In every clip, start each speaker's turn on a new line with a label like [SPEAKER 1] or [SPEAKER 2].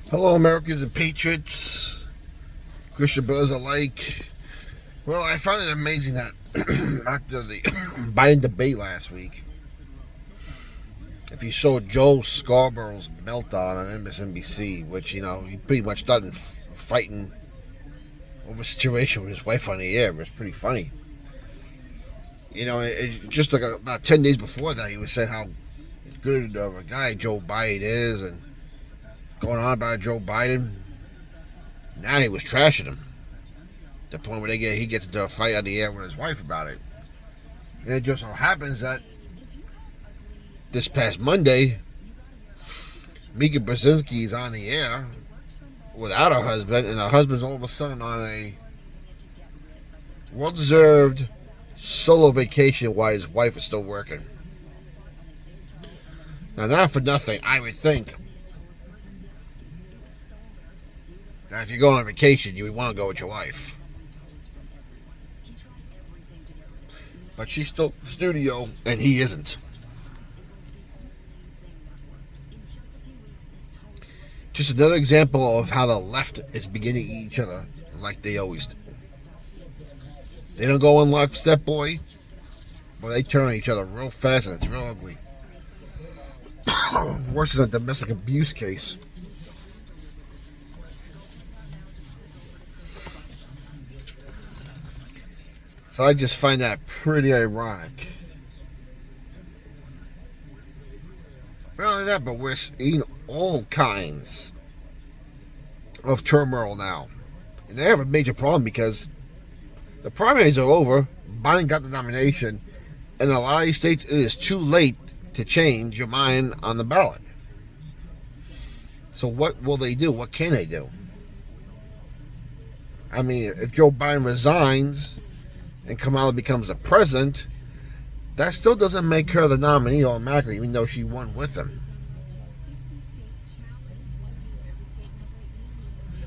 [SPEAKER 1] Hello, Americans and Patriots, Christian brothers alike. Well, I found it amazing that after the Biden debate last week, if you saw Joe Scarborough's meltdown on MSNBC, which, he pretty much started fighting over a situation with his wife on the air. It was pretty funny. Just like about 10 days before that, he was saying how good of a guy Joe Biden is and going on about Joe Biden. Now he was trashing him. To the point where he gets into a fight on the air with his wife about it. And it just so happens that this past Monday, Mika Brzezinski is on the air without her husband, and her husband's all of a sudden on a well-deserved solo vacation while his wife is still working. Now, not for nothing, I would think that if you're going on vacation, you would want to go with your wife. But she's still in the studio, and he isn't. Just another example of how the left is beginning to eat each other like they always do. They don't go in lockstep, boy, but they turn on each other real fast, and it's real ugly. Worse than a domestic abuse case. So I just find that pretty ironic. Not only that, but we're seeing all kinds of turmoil now. And they have a major problem because the primaries are over. Biden got the nomination. And in a lot of these states, it is too late to change your mind on the ballot. So what will they do? What can they do? I mean, if Joe Biden resigns and Kamala becomes the president, that still doesn't make her the nominee automatically, even though she won with him.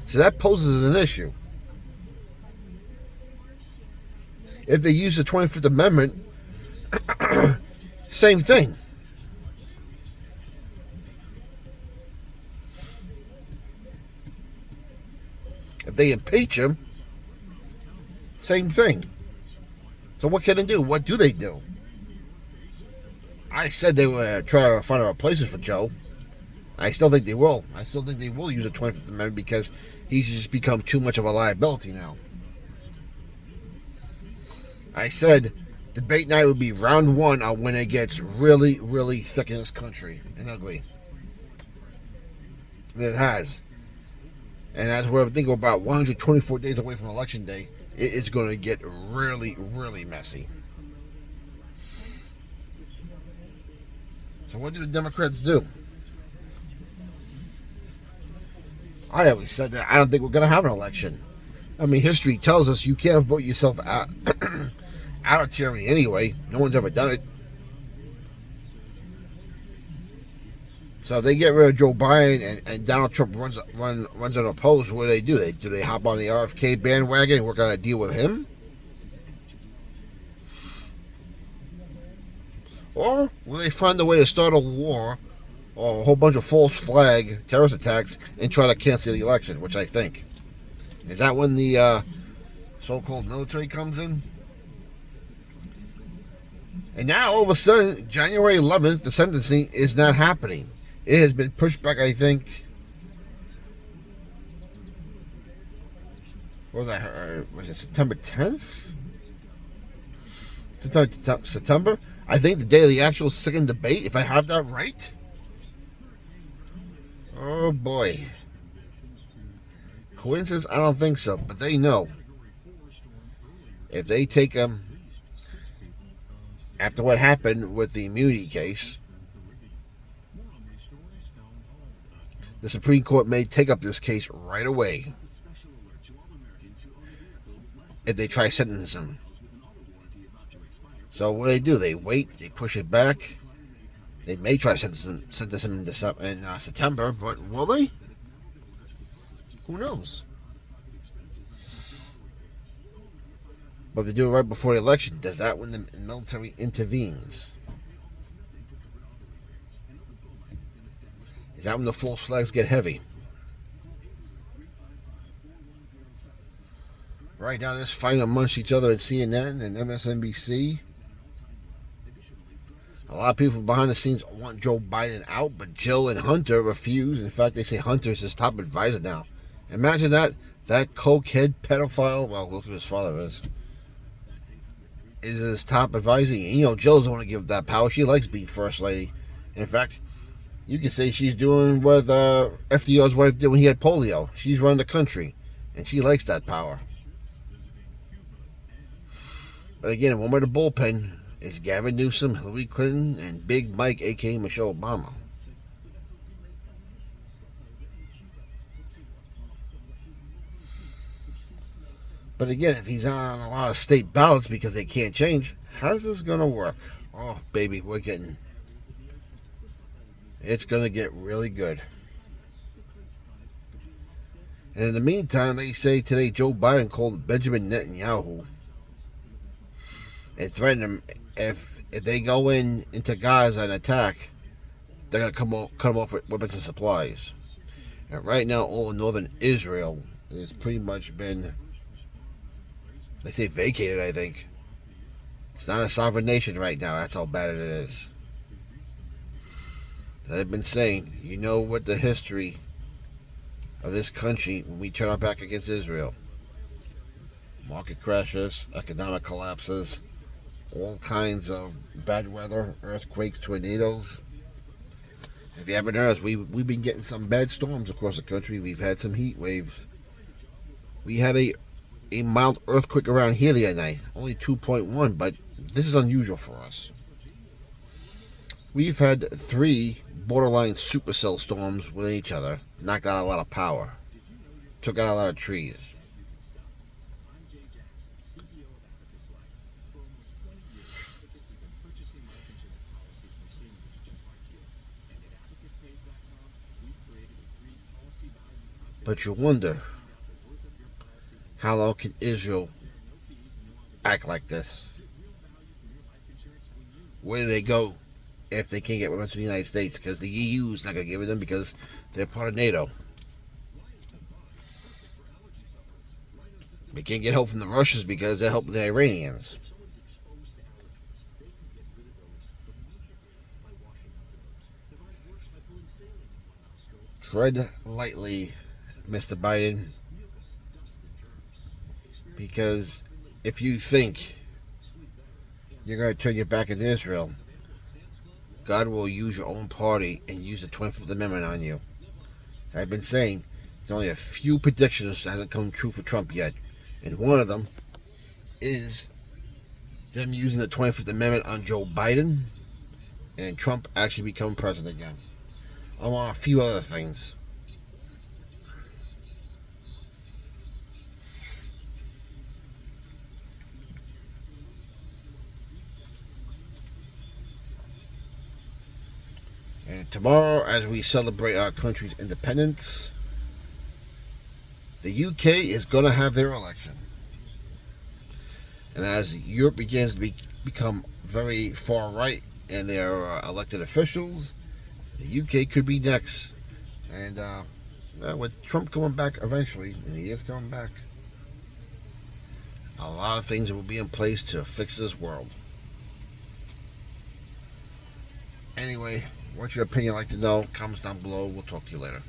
[SPEAKER 1] So that poses an issue. If they use the 25th Amendment, same thing. If they impeach him, same thing. So what can they do? What do they do? I said they would try to find a replacement for Joe. I still think they will. I still think they will use the 25th Amendment because he's just become too much of a liability now. I said debate night would be round one on when it gets really, really thick in this country and ugly. And it has. And as we're thinking about 124 days away from Election Day, it is going to get really, really messy. So what do the Democrats do? I always said that I don't think we're going to have an election. I mean, history tells us you can't vote yourself out, out of tyranny anyway. No one's ever done it. So if they get rid of Joe Biden and Donald Trump runs unopposed, what do? Do they hop on the RFK bandwagon and work on a deal with him? Or will they find a way to start a war or a whole bunch of false flag terrorist attacks and try to cancel the election, which I think. Is that when the so-called military comes in? And now, all of a sudden, January 11th, the sentencing is not happening. It has been pushed back, I think. What was that? Was it September 10th? September? I think the day of the actual second debate, if I have that right. Oh boy. Coincidence? I don't think so, but they know. If they take them, after what happened with the immunity case, the Supreme Court may take up this case right away if they try sentencing him. So what do? They wait, they push it back. They may try sentence him in September, but will they? Who knows? But if they do it right before the election, does that when the military intervenes? Is that when the false flags get heavy? right now they're fighting amongst each other at CNN and MSNBC. A lot of people behind the scenes want Joe Biden out, but Jill and Hunter refuse. In fact, they say Hunter is his top advisor now. Imagine that. That cokehead pedophile, well, look who his father is his top advisor. You know, Jill doesn't want to give that power. She likes being first lady. In fact, you can say she's doing what FDR's wife did when he had polio. She's running the country, and she likes that power. But again, one with the bullpen is Gavin Newsom, Hillary Clinton, and Big Mike, a.k.a. Michelle Obama. But again, if he's on a lot of state ballots because they can't change, how's this going to work? Oh, baby, it's going to get really good. And in the meantime, they say today Joe Biden called Benjamin Netanyahu and threatened him if they go into Gaza and attack, they're going to cut them off with weapons and supplies. And right now, all of northern Israel has pretty much been, they say, vacated, I think. It's not a sovereign nation right now. That's how bad it is. I've been saying, you know what the history of this country when we turn our back against Israel. Market crashes, economic collapses, all kinds of bad weather, earthquakes, tornadoes. If you haven't heard us, we've been getting some bad storms across the country. We've had some heat waves. We had a mild earthquake around here the other night, only 2.1, but this is unusual for us. We've had 3 borderline supercell storms with each other, knocked out a lot of power, took out a lot of trees. But you wonder, how long can Israel act like this? Where do they go if they can't get weapons from the United States? Because the EU is not going to give it them because they're part of NATO. They can't get help from the Russians because they're helping the Iranians. Tread lightly, Mr. Biden, because if you think you're going to turn your back on Israel, God will use your own party and use the 25th Amendment on you. I've been saying there's only a few predictions that hasn't come true for Trump yet, and one of them is them using the 25th Amendment on Joe Biden and Trump actually becoming president again. I want a few other things. And tomorrow, as we celebrate our country's independence, the UK is going to have their election. And as Europe begins to become very far right in their elected officials, the UK could be next. And with Trump coming back eventually, and he is coming back, a lot of things will be in place to fix this world. Anyway, what's your opinion? Like to know? Comments down below. We'll talk to you later.